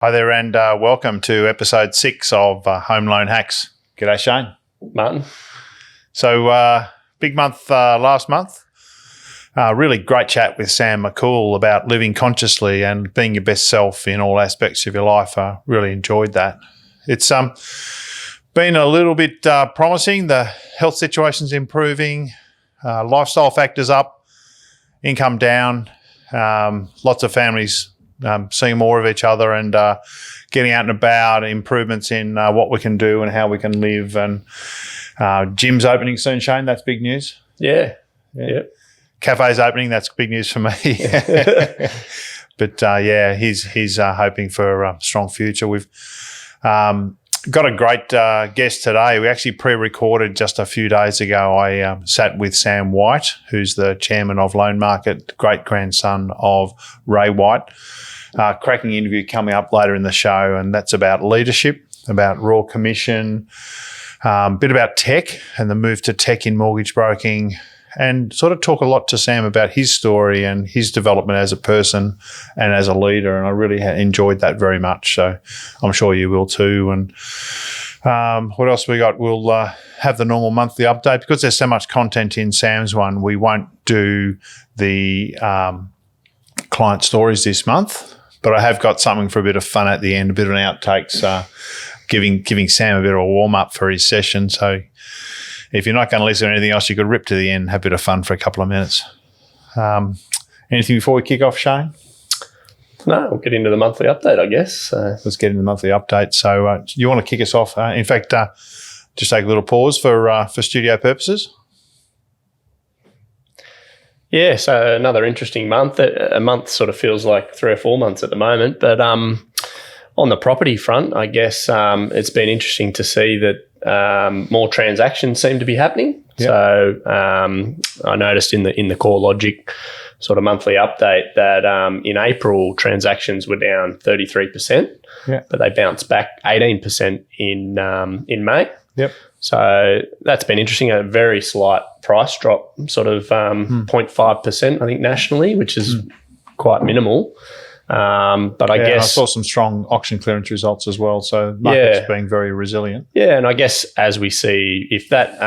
Hi there and welcome to episode 6 of Home Loan Hacks. G'day Shane. Martin. So big month last month. Really great chat with Sam McCool about living consciously and being your best self in all aspects of your life. I really enjoyed that. It's been a little bit promising. The health situation's improving, lifestyle factors up, income down, lots of families seeing more of each other and getting out and about, improvements in what we can do and how we can live. And gym's opening soon, Shane. That's big news. Yeah. Cafe's opening. That's big news for me. But he's hoping for a strong future. We've got a great guest today. We actually pre-recorded just a few days ago. I sat with Sam White, who's the chairman of Loan Market, great-grandson of Ray White. Cracking interview coming up later in the show, and that's about leadership, about Royal Commission, a bit about tech and the move to tech in mortgage broking, and sort of talk a lot to Sam about his story and his development as a person and as a leader. And I really enjoyed that very much. So I'm sure you will too. And what else we got? We'll have the normal monthly update. Because there's so much content in Sam's one, we won't do the client stories this month. But I have got something for a bit of fun at the end, a bit of an outtakes, giving Sam a bit of a warm-up for his session. So if you're not going to listen to anything else, you could rip to the end and have a bit of fun for a couple of minutes. Anything before we kick off, Shane? No, we'll get into the monthly update, I guess. Let's get into the monthly update. So you want to kick us off? In fact, just take a little pause for studio purposes. Yeah, so another interesting month. A month sort of feels like 3 or 4 months at the moment. But on the property front, I guess it's been interesting to see that more transactions seem to be happening. Yep. So I noticed in the CoreLogic sort of monthly update that in April transactions were down 33%, but they bounced back 18% in May. Yep. So that's been interesting. A very slight price drop, sort of 0.5%, I think, nationally, which is quite minimal. But I guess I saw some strong auction clearance results as well. So market's being very resilient. Yeah, and I guess as we see, if that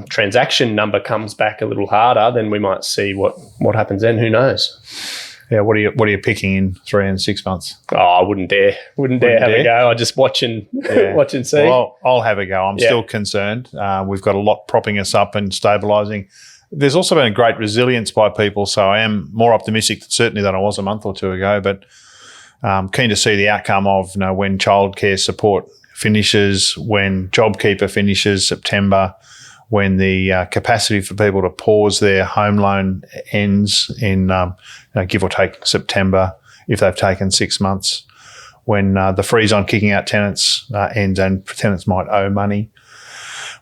transaction number comes back a little harder, then we might see what happens then. Who knows? Yeah, what are you picking in 3 and 6 months? Oh, I wouldn't dare have a go. I just watch and see. Well, I'll have a go. I'm still concerned. We've got a lot propping us up and stabilising. There's also been a great resilience by people, so I am more optimistic certainly than I was a month or two ago. But keen to see the outcome of when childcare support finishes, when JobKeeper finishes September, when the capacity for people to pause their home loan ends in give or take September if they've taken 6 months, when the freeze on kicking out tenants ends and tenants might owe money,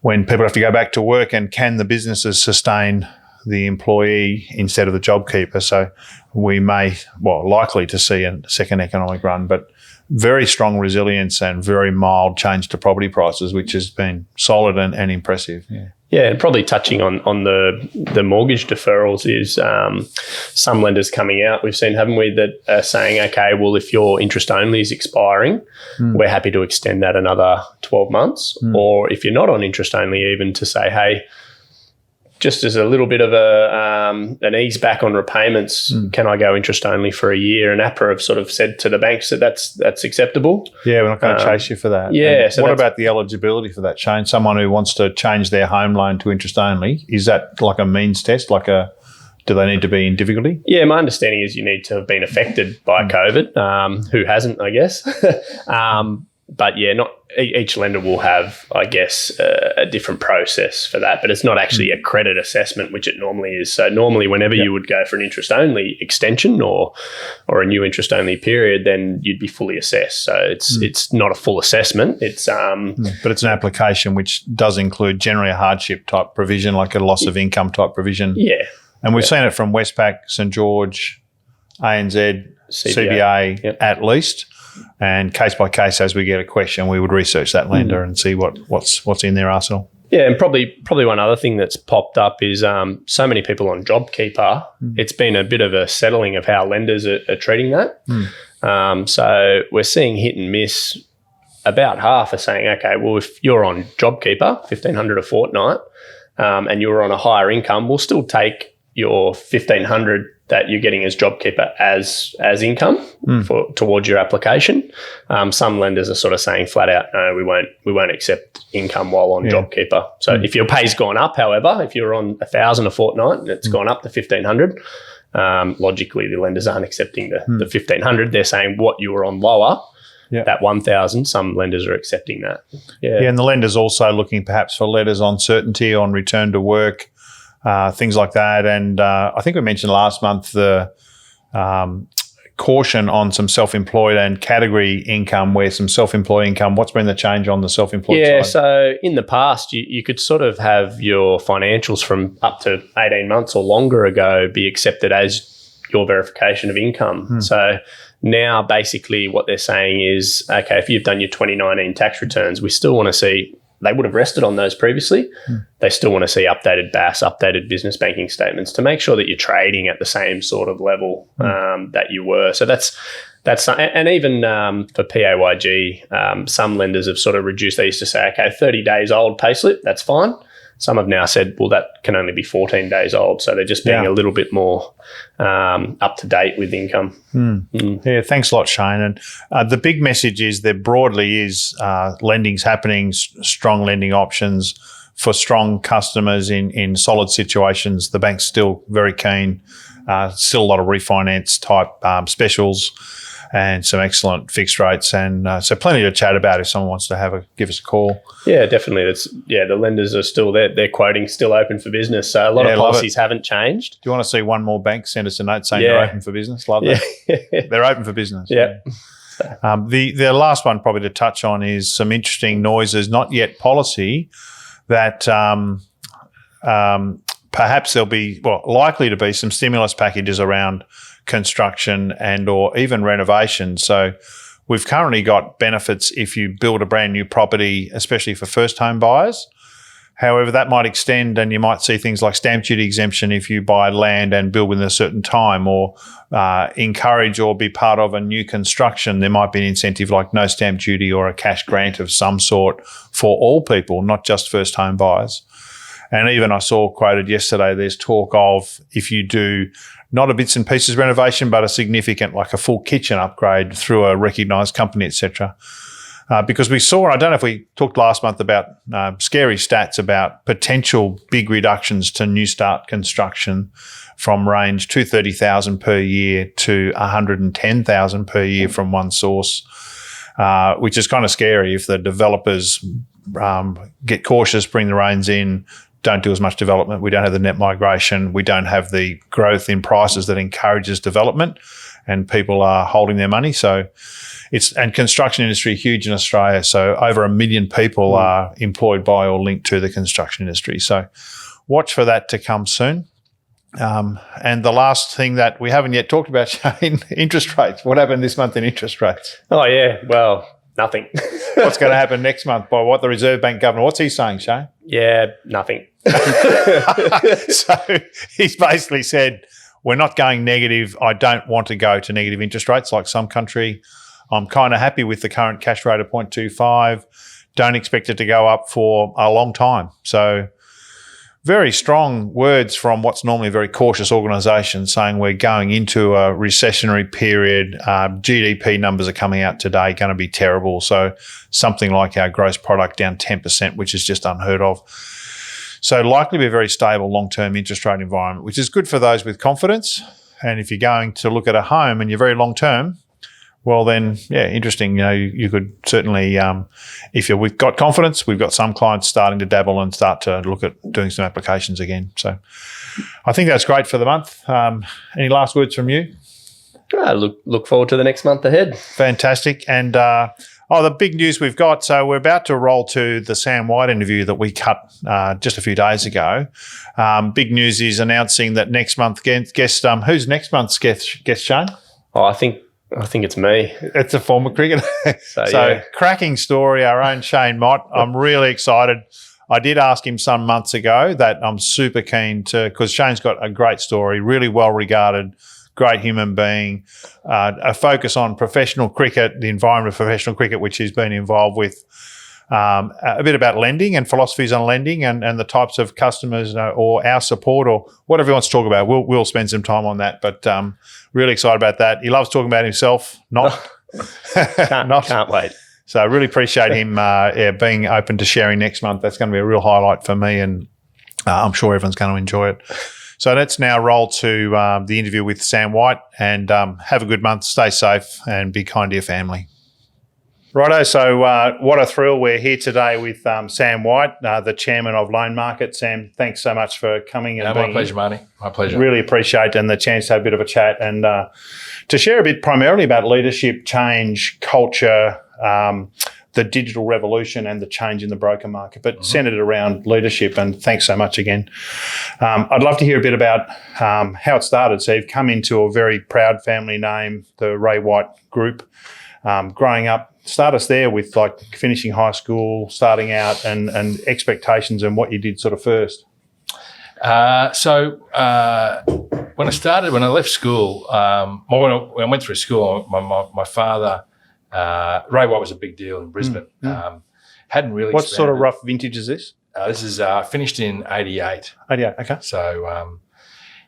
when people have to go back to work and can the businesses sustain the employee instead of the JobKeeper. So we may, likely to see a second economic run, but very strong resilience and very mild change to property prices, which has been solid and impressive. Yeah, and probably touching on the mortgage deferrals is some lenders coming out, we've seen, haven't we, that are saying, okay, well, if your interest only is expiring, we're happy to extend that another 12 months. Or if you're not on interest only, even to say, hey, just as a little bit of an ease back on repayments, can I go interest only for a year? And APRA have sort of said to the banks that that's acceptable. Yeah, we're not going to chase you for that. Yeah. So what about the eligibility for that, Shane? Someone who wants to change their home loan to interest only, is that like a means test? Do they need to be in difficulty? Yeah, my understanding is you need to have been affected by COVID. Who hasn't, I guess? But yeah, not each lender will have, I guess, a different process for that. But it's not actually a credit assessment, which it normally is. So normally, whenever you would go for an interest-only extension or a new interest-only period, then you'd be fully assessed. So it's not a full assessment. It's but it's an application which does include generally a hardship type provision, like a loss of income type provision. Yeah, and we've seen it from Westpac, St George, ANZ, CBA at least. And case by case, as we get a question, we would research that lender and see what's in their arsenal. Yeah, and probably one other thing that's popped up is so many people on JobKeeper. It's been a bit of a settling of how lenders are treating that. So we're seeing hit and miss. About half are saying, okay, well, if you're on JobKeeper, $1,500 a fortnight, and you're on a higher income, we'll still take your $1,500 that you're getting as JobKeeper as income towards your application. Some lenders are sort of saying flat out, no, we won't accept income while on JobKeeper. So if your pay's gone up, however, if you're on $1,000 a fortnight and it's gone up to $1,500, logically the lenders aren't accepting the $1,500. They're saying what you were on lower. Yeah. That 1,000, some lenders are accepting that. Yeah, and the lenders also looking perhaps for letters on certainty on return to work, things like that. And I think we mentioned last month the caution on some self-employed and category income, where some self-employed income, what's been the change on the self-employed side? So in the past, you could sort of have your financials from up to 18 months or longer ago be accepted as your verification of income. So now, basically, what they're saying is, okay, if you've done your 2019 tax returns, we still want to see, they would have rested on those previously. They still want to see updated BAS, updated business banking statements to make sure that you're trading at the same sort of level that you were. So that's and even for PAYG, some lenders have sort of reduced. They used to say, okay, 30 days old payslip, that's fine. Some have now said, well, that can only be 14 days old. So they're just being a little bit more up to date with income. Yeah, thanks a lot, Shane. And the big message is there broadly is lending's happening, strong lending options for strong customers in solid situations. The bank's still very keen, still a lot of refinance type specials and some excellent fixed rates. And so plenty to chat about if someone wants to give us a call. Yeah, definitely. The lenders are still there. They're quoting still open for business. So a lot of policies haven't changed. Do you want to see one more bank send us a note saying they're open for business? Love that. They're open for business. Yeah. The last one probably to touch on is some interesting noises, not yet policy, that perhaps there'll be, likely to be some stimulus packages around construction and or even renovation. So we've currently got benefits if you build a brand new property, especially for first home buyers. However, that might extend and you might see things like stamp duty exemption if you buy land and build within a certain time, or encourage or be part of a new construction. There might be an incentive like no stamp duty or a cash grant of some sort for all people, not just first home buyers. And even I saw quoted yesterday, there's talk of if you do not a bits and pieces renovation, but a significant, like a full kitchen upgrade through a recognised company, etc. Because we saw, I don't know if we talked last month about scary stats about potential big reductions to new start construction from range 230,000 per year to 110,000 per year from one source, which is kind of scary if the developers get cautious, bring the reins in, don't do as much development. We don't have the net migration. We don't have the growth in prices that encourages development, and people are holding their money. So and construction industry huge in Australia. So over 1 million people are employed by or linked to the construction industry. So watch for that to come soon. And the last thing that we haven't yet talked about, Shane, interest rates. What happened this month in interest rates? Oh, yeah. Well, nothing. What's going to happen next month by what the Reserve Bank governor, what's he saying, Shane? Yeah, nothing. So he's basically said, we're not going negative. I don't want to go to negative interest rates like some country. I'm kind of happy with the current cash rate of 0.25. Don't expect it to go up for a long time. So very strong words from what's normally a very cautious organisation saying we're going into a recessionary period. GDP numbers are coming out today, going to be terrible. So something like our gross product down 10%, which is just unheard of. So likely to be a very stable long-term interest rate environment, which is good for those with confidence. And if you're going to look at a home and you're very long-term, well then, interesting. You could certainly, if we've got confidence, we've got some clients starting to dabble and start to look at doing some applications again. So I think that's great for the month. Any last words from you? Look forward to the next month ahead. Fantastic. And the big news we've got, so we're about to roll to the Sam White interview that we cut just a few days ago. Big news is announcing that next month guest, who's next month's guest, Shane? Oh, I think it's me. It's a former cricketer. So cracking story, our own Shane Mott. I'm really excited. I did ask him some months ago that I'm super keen to, because Shane's got a great story, really well regarded, great human being, a focus on professional cricket, the environment of professional cricket, which he's been involved with, a bit about lending and philosophies on lending and the types of customers or our support or whatever he wants to talk about. We'll spend some time on that, but really excited about that. He loves talking about himself, Can't wait. So I really appreciate him being open to sharing next month. That's going to be a real highlight for me, and I'm sure everyone's going to enjoy it. So let's now roll to the interview with Sam White, and have a good month. Stay safe and be kind to your family. Righto, so what a thrill. We're here today with Sam White, the chairman of Loan Market. Sam, thanks so much for coming. And my pleasure, Marty. My pleasure. Really appreciate and the chance to have a bit of a chat and to share a bit primarily about leadership, change, culture, the digital revolution and the change in the broker market, but centred around leadership. And thanks so much again. I'd love to hear a bit about how it started. So you've come into a very proud family name, the Ray White Group. Growing up, start us there with like finishing high school, starting out, and expectations and what you did sort of first. So when I left school, when I went through school, my father, Ray White was a big deal in Brisbane. Hadn't really. What sort of rough vintage is this? This is finished in 88. 88, okay. So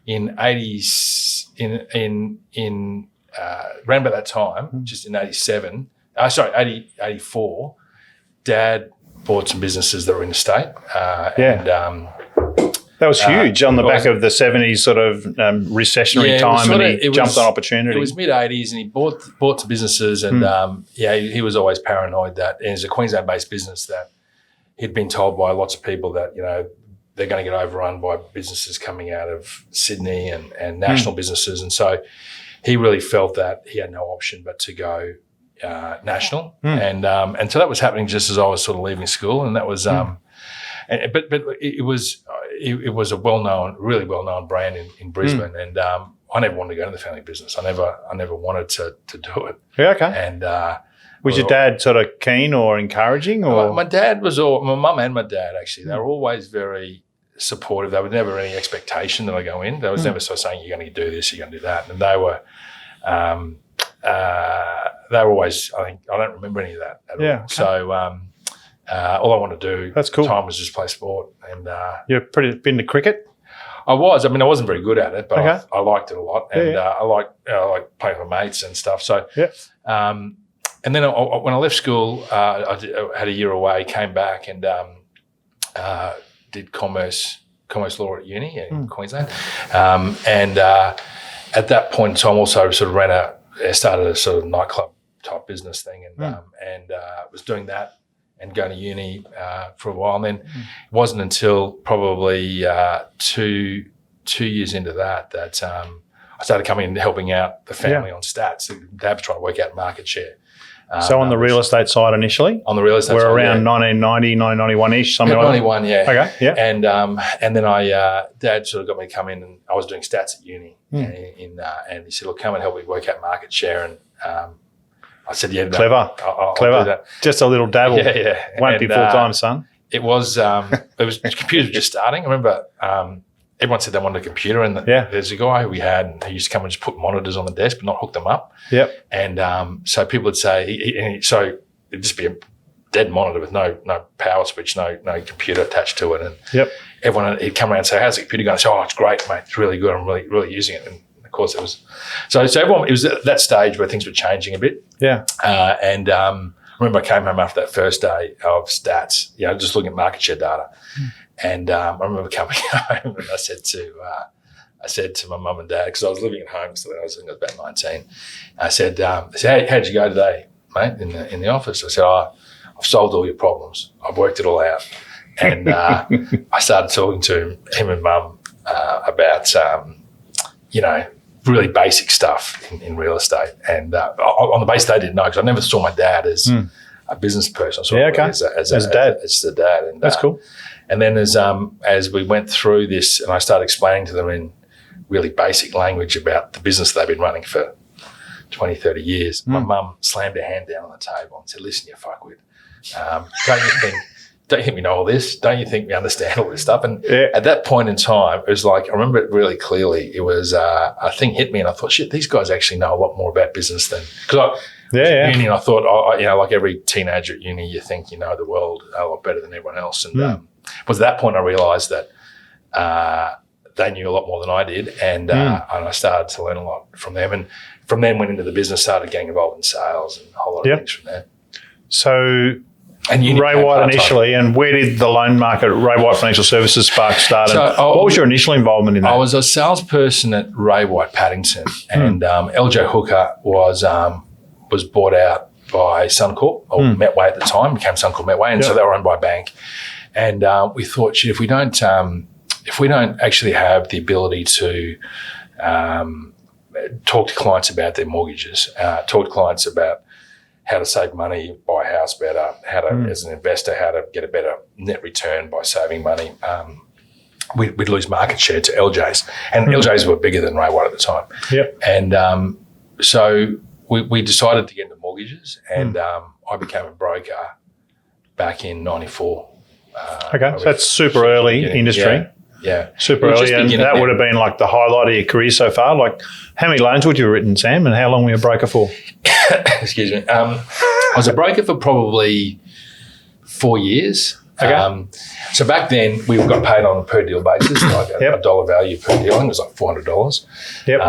in 80s, around about that time, just in 87, 84, Dad bought some businesses that were in the state. And that was huge on the back of the 70s sort of recessionary time, and he jumped on opportunity. It was mid-80s, and he bought some businesses, and he was always paranoid that, and it's a Queensland-based business, that he'd been told by lots of people that, you know, they're going to get overrun by businesses coming out of Sydney and national businesses. And so he really felt that he had no option but to go national. And so that was happening just as I was sort of leaving school, and that was but it was a really well-known brand in Brisbane, and I never wanted to go into the family business. I never wanted to do it. Yeah, okay. And was your dad sort of keen or encouraging? Or my dad was my mum and my dad actually. They were always very supportive. There was never any expectation that I go in. There was never sort of saying, you're going to do this, you're going to do that. And they were always, I don't remember any of that at all. Okay. So all I wanted to do at the time was just play sport. And you're pretty been to cricket? I wasn't very good at it, but okay. I liked it a lot. And I like playing with mates and stuff. So and then when I left school, I had a year away, came back and did commerce law at uni in Queensland. And at that point in time, also sort of started a sort of nightclub type business thing, and was doing that and going to uni for a while. And then it wasn't until probably 2 years into that I started coming and helping out the family on stats. Dad was trying to work out market share. So on the real estate side initially? On the real estate side, we're around 1990, 1991-ish, something like that? 91, yeah. Okay, yeah. And then Dad sort of got me to come in, and I was doing stats at uni. And he said, look, come and help me work out market share. And I said, yeah. Clever. I'll Clever. do that. Just a little dabble. Yeah. Won't be full-time, son. It was computers were just starting. I remember everyone said they wanted a computer, and there's a guy we had, and he used to come and just put monitors on the desk but not hook them up. Yep. And so people would say, so it'd just be a dead monitor with no power switch, no computer attached to it. And everyone, he'd come around and say, how's the computer going? I say, oh, it's great, mate. It's really good. I'm really using it. And of course it was. So everyone, it was at that stage where things were changing a bit. Yeah. And I remember I came home after that first day of stats, just looking at market share data. And I remember coming home, and I said to my mum and dad, because I was living at home, so I was about 19. I said, hey, how'd you go today, mate, in the office? I said, I've solved all your problems. I've worked it all out. And I started talking to him and mum about, really basic stuff in real estate. And on the basis they didn't know, because I never saw my dad as a business person. I saw him as a dad. As the dad. And, that's cool. And then as we went through this, and I started explaining to them in really basic language about the business they've been running for 20, 30 years, my mum slammed her hand down on the table and said, listen, you fuckwit, don't you think we know all this? Don't you think we understand all this stuff? And at that point in time, it was like, I remember it really clearly. It was a thing hit me, and I thought, shit, these guys actually know a lot more about business than, because at uni, and I thought, like every teenager at uni, you think you know the world a lot better than everyone else. And it was at that point I realised that they knew a lot more than I did, and I started to learn a lot from them. And from then went into the business, started getting involved in sales and a whole lot of things from there. So, and Ray White initially, and where did the Loan Market, Ray White Financial Services Spark start? What was your initial involvement in that? I was a salesperson at Ray White Paddington, and LJ Hooker was bought out by Suncorp, or Metway at the time, became Suncorp Metway, and so they were owned by a bank. And we thought, shit, if we don't actually have the ability to talk to clients about their mortgages, talk to clients about how to save money, buy a house better, how to, as an investor, how to get a better net return by saving money, we'd lose market share to LJs. And LJs were bigger than Ray White at the time. Yep. And so we decided to get into mortgages, and I became a broker back in 94. Okay, so that's super early industry. Yeah. Super early, and that would have been like the highlight of your career so far. Like, how many loans would you have written, Sam, and how long were you a broker for? Excuse me. I was a broker for probably 4 years. Okay. So back then, we got paid on a per deal basis, like a dollar value per deal. I think it was like $400. Yep.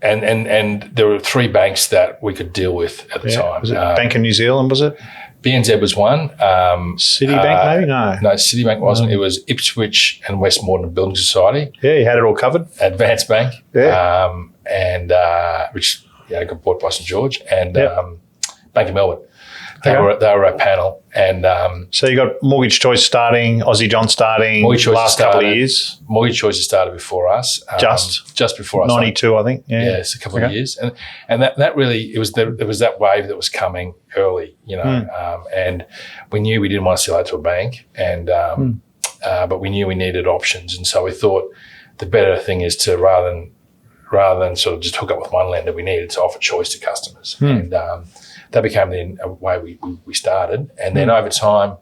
And there were 3 banks that we could deal with at the time. Was it Bank of New Zealand, was it? BNZ was one. Citibank maybe? No, Citibank wasn't. It was Ipswich and Westmoreland Building Society. Yeah, you had it all covered. Advance Bank. Yeah. And which got bought by St George, and Bank of Melbourne. They were our panel. And so you got Mortgage Choice starting, Aussie John starting, last couple of years. Mortgage Choice started before us. Just before us. 92, I think. Yeah, it's a couple of years. And that really, it was that wave that was coming early, and we knew we didn't want to sell out to a bank, and but we knew we needed options. And so we thought the better thing is to, rather than sort of just hook up with one lender, we needed to offer choice to customers. And that became the way we started. And then over time,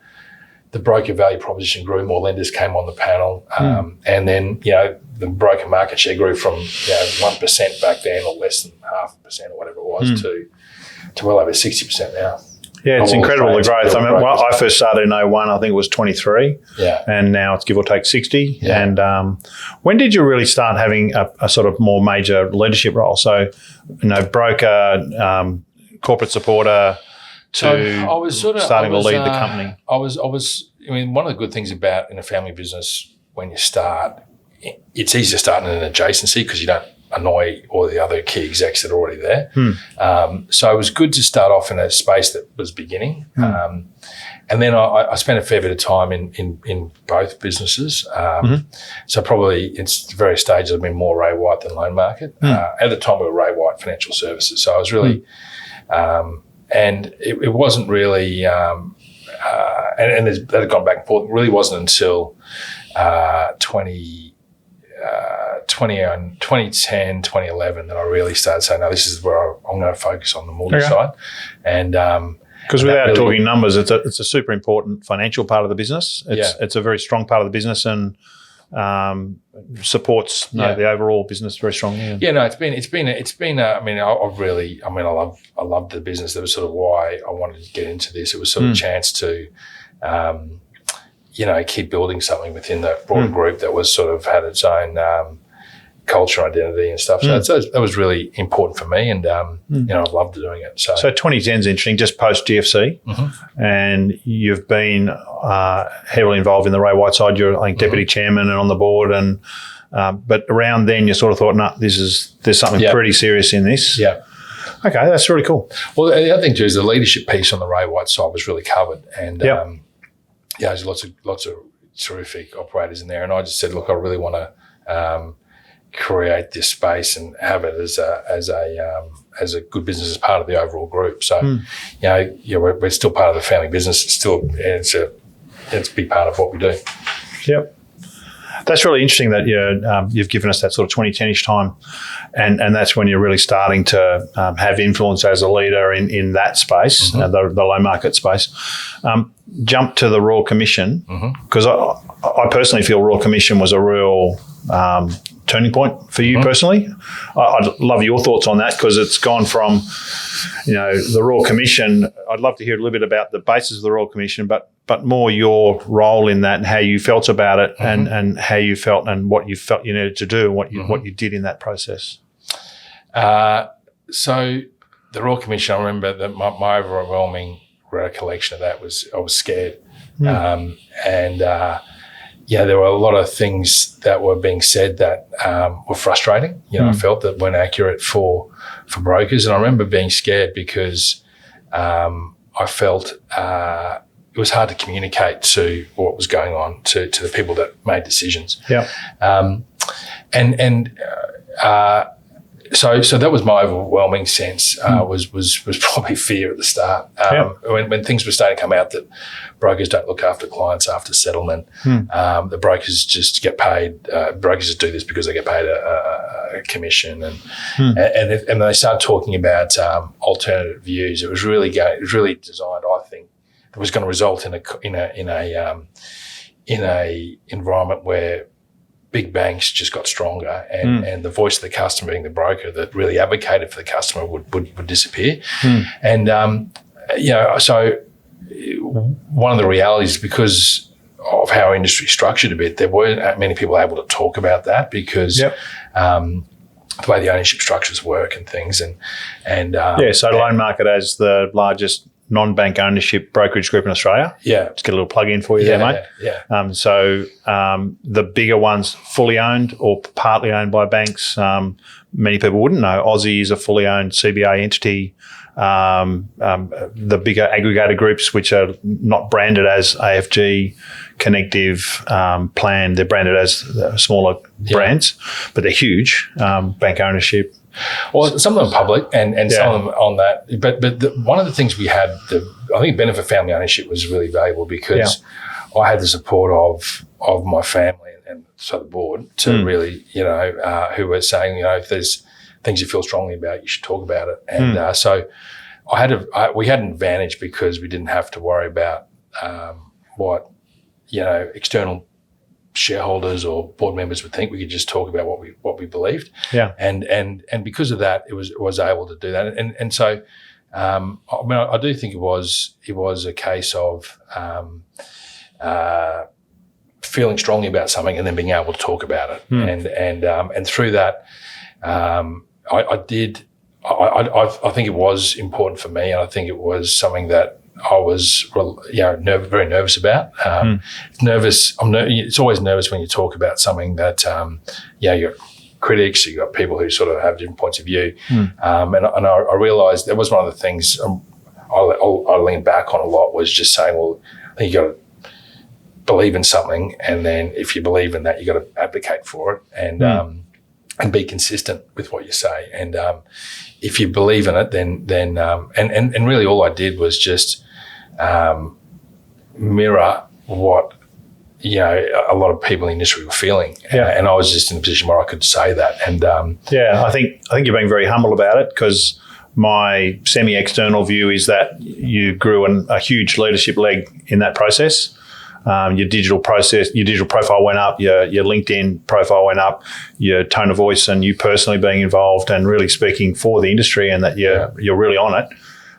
the broker value proposition grew, more lenders came on the panel. And then, the broker market share grew from 1% back then, or less than 0.5% or whatever it was, to well over 60% now. Yeah, it's incredible, the growth. I mean, I first started in 01, I think it was 23. Yeah. And now it's give or take 60. Yeah. And when did you really start having a sort of more major leadership role? So, broker, corporate supporter, I was starting to lead the company. I mean, one of the good things about in a family business, when you start, it's easy to start in an adjacency because you don't annoy all the other key execs that are already there. So it was good to start off in a space that was beginning. And then I spent a fair bit of time in both businesses. So probably it's the various stages I've been more Ray White than Loan Market. At the time we were Ray White Financial Services. So I was really, and it wasn't really, and that had gone back and forth. It really wasn't until 2010, 2011 that I really started saying, no, this is where I'm going to focus on the mortgage side. And because without talking numbers, it's a super important financial part of the business. It's a very strong part of the business, and supports the overall business very strongly. Yeah, no, it's been. I love the business. That was sort of why I wanted to get into this. It was sort of a chance to, keep building something within the broader group that was sort of had its own culture, identity, and stuff. So that was really important for me, and I loved doing it. So 2010 is interesting, just post GFC, and you've been heavily involved in the Ray White side. You're, I think, deputy chairman and on the board, and but around then you sort of thought, no, there's something pretty serious in this. Yeah. Okay, that's really cool. Well, the other thing too is the leadership piece on the Ray White side was really covered, and there's lots of terrific operators in there, and I just said, look, I really want to create this space and have it as a good business as part of the overall group. So, we're still part of the family business. It's a big part of what we do. Yep. That's really interesting that you've given us that sort of 2010-ish time, and that's when you're really starting to have influence as a leader in that space, the loan market space. Jump to the Royal Commission, because I personally feel Royal Commission was a real turning point for you personally. I'd love your thoughts on that, because it's gone from, the Royal Commission. I'd love to hear a little bit about the basis of the Royal Commission, but more your role in that and how you felt about it, and how you felt and what you felt you needed to do, and what you did in that process. So the Royal Commission, I remember that my overwhelming recollection of that was I was scared. There were a lot of things that were being said that were frustrating. I felt that weren't accurate for brokers. And I remember being scared because I felt it was hard to communicate to what was going on to the people that made decisions. Yeah. So that was my overwhelming sense, was probably fear at the start. When things were starting to come out that brokers don't look after clients after settlement, the brokers just get paid. Brokers just do this because they get paid a commission, and they started talking about alternative views. It was really designed, I think, that was going to result in a environment where big banks just got stronger, and the voice of the customer, being the broker that really advocated for the customer, would disappear. And so one of the realities, because of how our industry is structured a bit, there weren't many people able to talk about that, because the way the ownership structures work and things, so Loan Market as the largest non-bank ownership brokerage group in Australia. Yeah. Just get a little plug in for you there, mate. Yeah. So the bigger ones fully owned or partly owned by banks. Many people wouldn't know. Aussie is a fully owned CBA entity. The bigger aggregator groups, which are not branded as AFG, Connective, Plan, they're branded as smaller brands, but they're huge, bank ownership. Well, some of them are public, and some of them on that. But one of the things we had, I think benefit family ownership was really valuable, because I had the support of my family and so the board to really, who were saying, if there's things you feel strongly about, you should talk about it. And so we had an advantage, because we didn't have to worry about what external shareholders or board members would think. We could just talk about what we believed. Yeah. And because of that, it was able to do that. And so I do think it was a case of feeling strongly about something and then being able to talk about it. And through that, I think it was important for me, and I think it was something that I was, very nervous about. It's always nervous when you talk about something that, you got critics, you got people who sort of have different points of view. And I realised that was one of the things I leaned back on a lot, was just saying, well, I think you got to believe in something, and then if you believe in that, you got to advocate for it, and be consistent with what you say. And if you believe in it, then and really all I did was just mirror what a lot of people in the industry were feeling, and I was just in a position where I could say that. And I think you're being very humble about it, because my semi-external view is that you grew a huge leadership leg in that process. Your digital profile went up, your LinkedIn profile went up, your tone of voice, and you personally being involved and really speaking for the industry, and that you're really on it.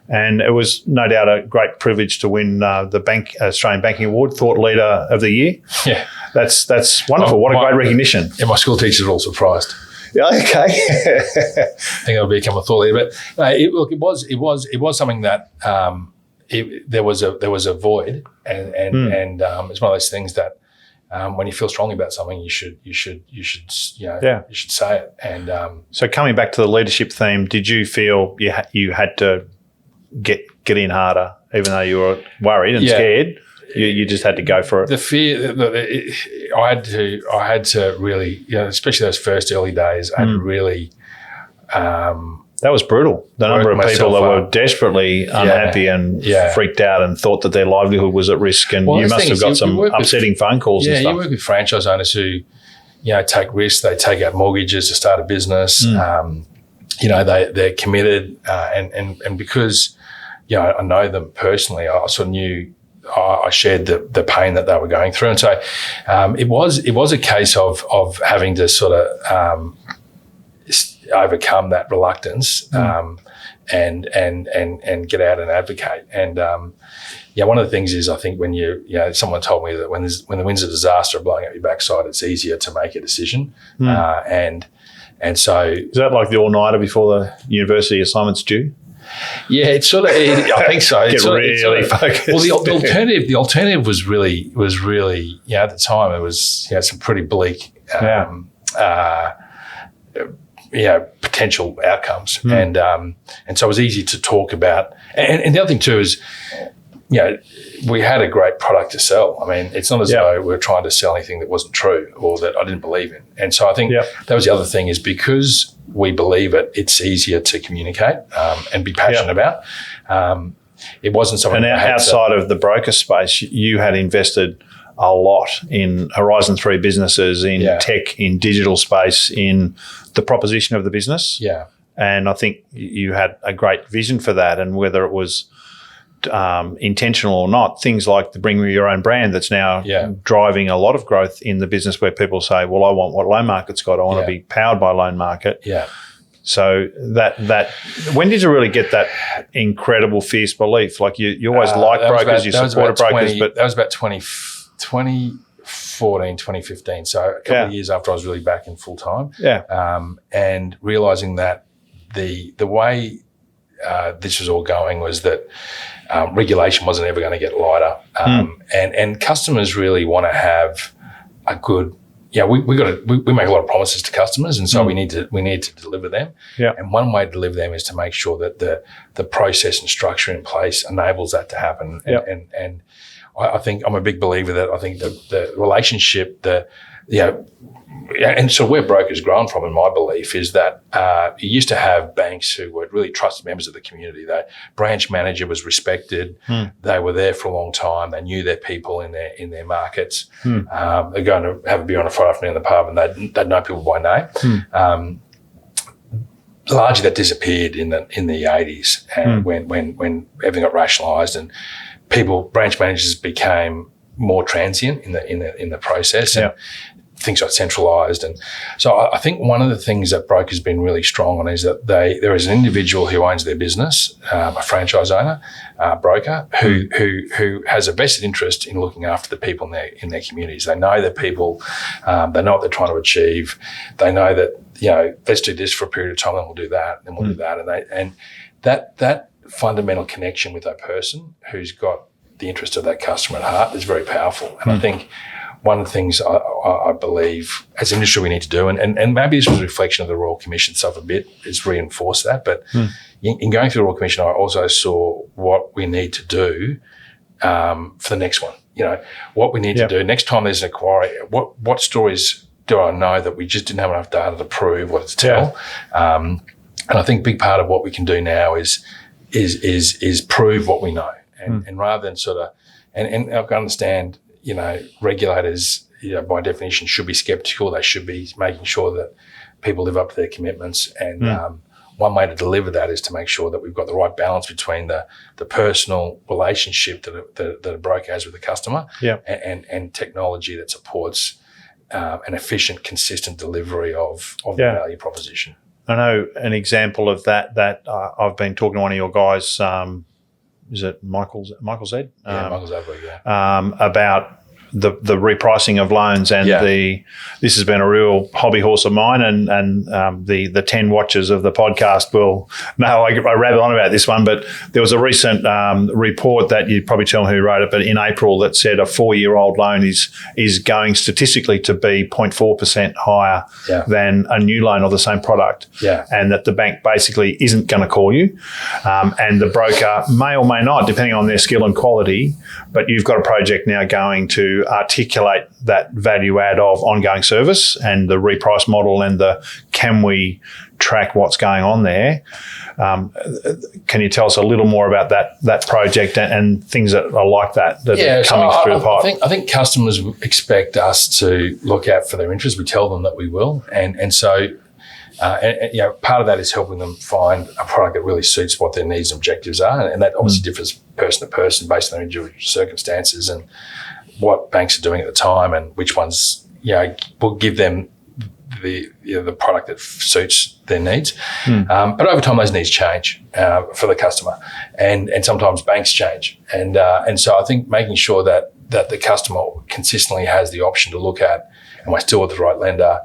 And it was no doubt a great privilege to win the Australian Banking Award, Thought Leader of the Year. Yeah, that's wonderful. What a great recognition! And my school teachers were all surprised. Yeah, okay. I think I'll become a thought leader, but it was something that there was a void, and it's one of those things that when you feel strongly about something, you should say it. And so coming back to the leadership theme, did you feel you had to get in harder, even though you were worried and scared? You just had to go for it. The fear, I had to really, especially those first early days, I had to really. That was brutal. The number of people that were desperately unhappy and freaked out and thought that their livelihood was at risk, and you must have got some upsetting phone calls and stuff. Yeah, you work with franchise owners who take risks. They take out mortgages to start a business. They're committed, and because I know them personally, I sort of knew I shared the pain that they were going through, and so it was a case of having to sort of overcome that reluctance and get out and advocate. And one of the things is, I think when someone told me that when the winds of disaster are blowing up your backside, it's easier to make a decision. And so, is that like the all-nighter before the university assignment's due? Yeah, it's sort of. I think so. Get really focused. Well, the alternative was really at the time it was some pretty bleak potential outcomes, and so it was easy to talk about. And the other thing too is, we had a great product to sell. I mean, it's not as though we were trying to sell anything that wasn't true or that I didn't believe in. And so I think that was the other thing, is because we believe it, it's easier to communicate and be passionate about. It wasn't something. And outside of the broker space, you had invested a lot in Horizon 3 businesses, in tech, in digital space, in the proposition of the business. Yeah. And I think you had a great vision for that, and whether it was intentional or not, things like the Bring Me Your Own brand that's now driving a lot of growth in the business, where people say, well, I want what Loan Market's got. I want to be powered by Loan Market. Yeah. So that when did you really get that incredible fierce belief? Like you always liked brokers, you supported brokers, but that was about 2014, 2015. So a couple of years after I was really back in full time. Yeah. And realizing that the way this was all going was that regulation wasn't ever going to get lighter, and customers really want to have a good. We make a lot of promises to customers, and so we need to deliver them. Yeah. And one way to deliver them is to make sure that the process and structure in place enables that to happen. And I think I'm a big believer that I think the relationship, and so where brokers grown from, in my belief, is that you used to have banks who were really trusted members of the community. The branch manager was respected. They were there for a long time. They knew their people in their markets. They're going to have a beer on a Friday afternoon in the pub, and they'd know people by name. Largely that disappeared in the 80s, and when everything got rationalised and branch managers became more transient in the process. And things got centralised. And so I think one of the things that brokers have been really strong on is that there is an individual who owns their business, a franchise owner, broker, who has a vested interest in looking after the people in their communities. They know their people, they know what they're trying to achieve, they know that, let's do this for a period of time, then we'll do that, then we'll do that. And that fundamental connection with that person who's got the interest of that customer at heart is very powerful. And I think one of the things I believe as an industry we need to do, and maybe this was a reflection of the Royal Commission stuff a bit, is reinforce that. But in going through the Royal Commission, I also saw what we need to do for the next one. What we need to do next time there's an inquiry. What stories do I know that we just didn't have enough data to prove what to tell? And I think a big part of what we can do now is prove what we know, and rather than sort of and I can understand. Regulators, by definition, should be sceptical. They should be making sure that people live up to their commitments. And one way to deliver that is to make sure that we've got the right balance between the personal relationship that a broker has with the customer and technology that supports an efficient, consistent delivery of the value proposition. I know an example of that I've been talking to one of your guys, is it Michael Z? Michael Zadberg, about the repricing of loans, and this has been a real hobby horse of mine, and the 10 watchers of the podcast will know I rattle on about this one, but there was a recent report that you'd probably tell me who wrote it, but in April, that said a 4-year-old loan is going statistically to be 0.4% higher than a new loan of the same product, and that the bank basically isn't going to call you, and the broker may or may not, depending on their skill and quality, but you've got a project now going to to articulate that value add of ongoing service and the reprice model and the can we track what's going on there. Can you tell us a little more about that project and things that are like that are coming through the pipe? I think customers expect us to look out for their interests. We tell them that we will, and so part of that is helping them find a product that really suits what their needs and objectives are, and that obviously differs person to person based on their individual circumstances and what banks are doing at the time, and which ones will give them the product that suits their needs. But over time, those needs change for the customer, and sometimes banks change, and so I think making sure that the customer consistently has the option to look at, am I still with the right lender?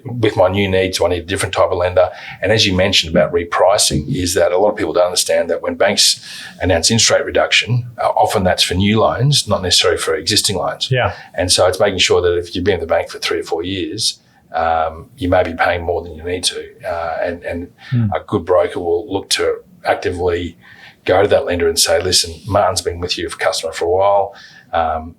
With my new needs, do I need a different type of lender? And as you mentioned about repricing, is that a lot of people don't understand that when banks announce interest rate reduction, often that's for new loans, not necessarily for existing loans. Yeah. And so it's making sure that if you've been at the bank for 3 or 4 years, you may be paying more than you need to. And a good broker will look to actively go to that lender and say, listen, Martin's been with you, customer for a while.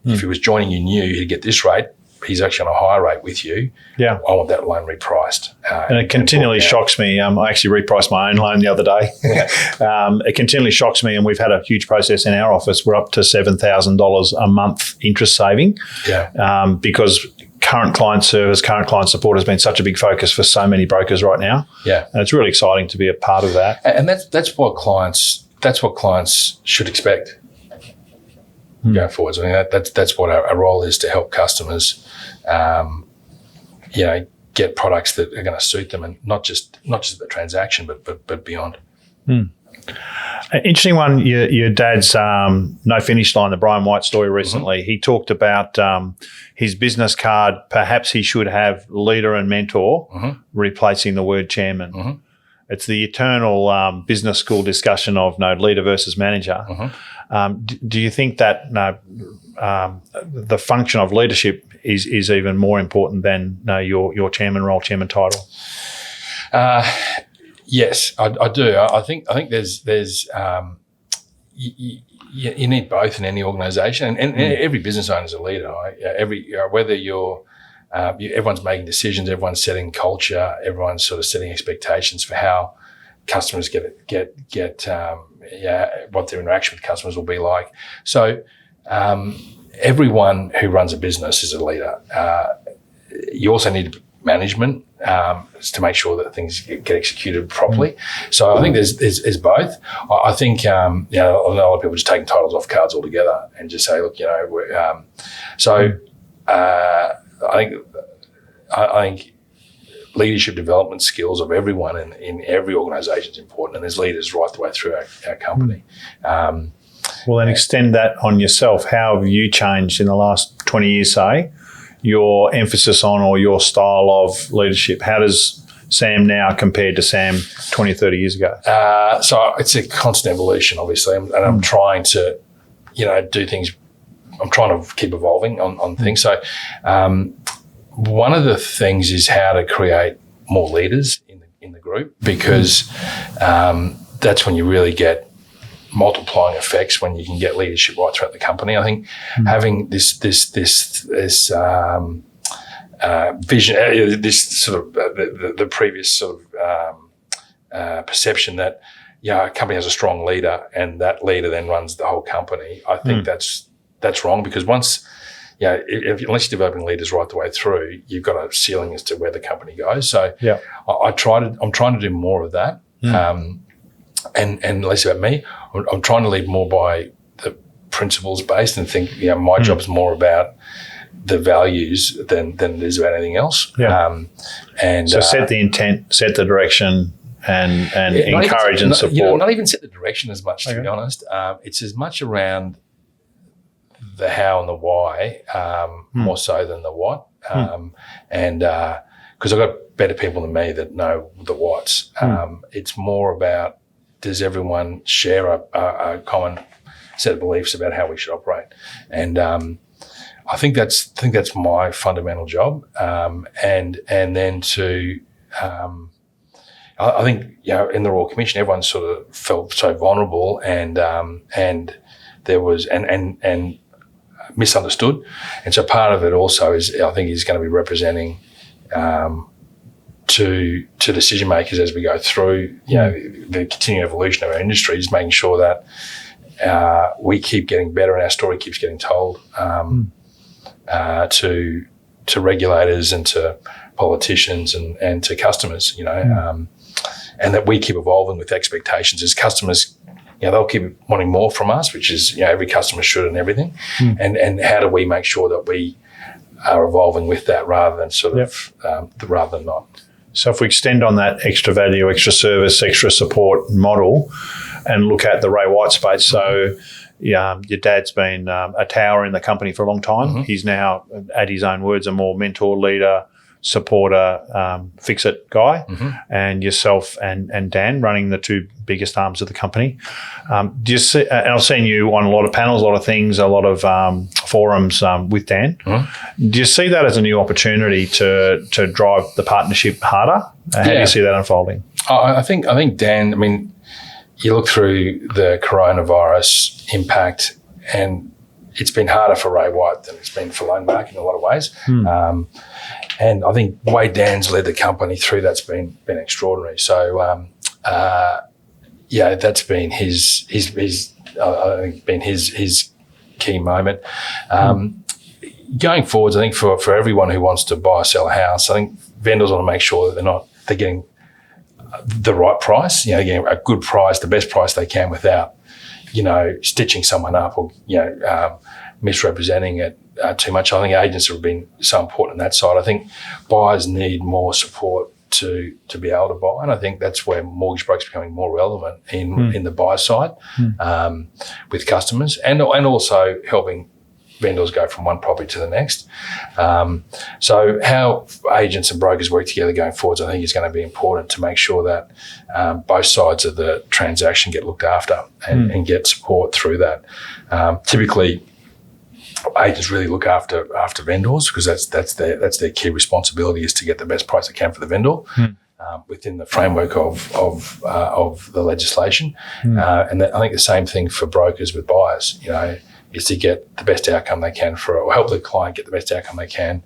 If he was joining you new, he'd get this rate. He's actually on a higher rate with you. Yeah. I want that loan repriced. And it continually shocks me. I actually repriced my own loan the other day. It continually shocks me, and we've had a huge process in our office. We're up to $7,000 a month interest saving because current client service, current client support has been such a big focus for so many brokers right now. Yeah. And it's really exciting to be a part of that. And that's what clients should expect. Going forwards. I mean, that's what our role is, to help customers, get products that are going to suit them, and not just the transaction, but beyond. Interesting one. Your dad's no finish line, the Brian White story recently. He talked about his business card. Perhaps he should have leader and mentor, replacing the word chairman. It's the eternal business school discussion of leader versus manager. Do you think that the function of leadership is even more important than your chairman role, chairman title? Yes, I do. I think there's you need both in any organisation, and every business owner is a leader. Right? Whether you're everyone's making decisions, everyone's setting culture, everyone's sort of setting expectations for how customers get what their interaction with customers will be like. So everyone who runs a business is a leader. You also need management to make sure that things get executed properly. So I think there's both. I think a lot of people just taking titles off cards altogether and just say, look, I think leadership development skills of everyone in every organisation is important, and there's leaders right the way through our company. Well, then extend that on yourself. How have you changed in the last 20 years, say, your emphasis on or your style of leadership? How does Sam now compared to Sam 20, 30 years ago? So it's a constant evolution, obviously, and I'm trying to, do things. I'm trying to keep evolving on things. So one of the things is how to create more leaders in the group, because that's when you really get multiplying effects, when you can get leadership right throughout the company. I think having this vision, this sort of the previous sort of perception that a company has a strong leader and that leader then runs the whole company. I think that's wrong, because once unless you're developing leaders right the way through, you've got a ceiling as to where the company goes. So I'm trying to do more of that. And less about me. I'm trying to lead more by the principles based, and think my job is more about the values than it is about anything else. So set the intent, set the direction, and encourage and support. Not even set the direction as much, to be honest. It's as much around the how and the why, more so than the what. And because I've got better people than me that know the whats. It's more about, does everyone share a common set of beliefs about how we should operate? And I think that's my fundamental job. And then to I think in the Royal Commission, everyone sort of felt so vulnerable, and there was and misunderstood. And so part of it also is, I think, he's going to be representing to decision makers as we go through, the continuing evolution of our industry, is making sure that we keep getting better and our story keeps getting told to regulators and to politicians and to customers, and that we keep evolving with expectations as customers. They'll keep wanting more from us, which is, every customer should and everything. And how do we make sure that we are evolving with that rather than rather than not. So if we extend on that extra value, extra service, extra support model and look at the Ray White space. So your dad's been a tower in the company for a long time. He's now, at his own words, a more mentor, leader, supporter, fix-it guy, and yourself and Dan running the two biggest arms of the company. Do you see, and I've seen you on a lot of panels, a lot of things, a lot of forums with Dan. Do you see that as a new opportunity to drive the partnership harder? How do you see that unfolding? I think Dan, I mean, you look through the coronavirus impact and it's been harder for Ray White than it's been for Loan Market in a lot of ways. And I think the way Dan's led the company through that's been extraordinary. So, that's been his key moment. Going forwards, I think for everyone who wants to buy or sell a house, I think vendors want to make sure that they're getting the right price, getting a good price, the best price they can without, stitching someone up or, misrepresenting it too much. I think agents have been so important on that side. I think buyers need more support to be able to buy, and I think that's where mortgage brokers are becoming more relevant in the buyer side with customers, and also helping vendors go from one property to the next. So how agents and brokers work together going forwards, I think, is going to be important to make sure that both sides of the transaction get looked after and get support through that. Typically, agents really look after vendors because that's their key responsibility, is to get the best price they can for the vendor within the framework of the legislation. And I think the same thing for brokers with buyers, is to get the best outcome they can or help the client get the best outcome they can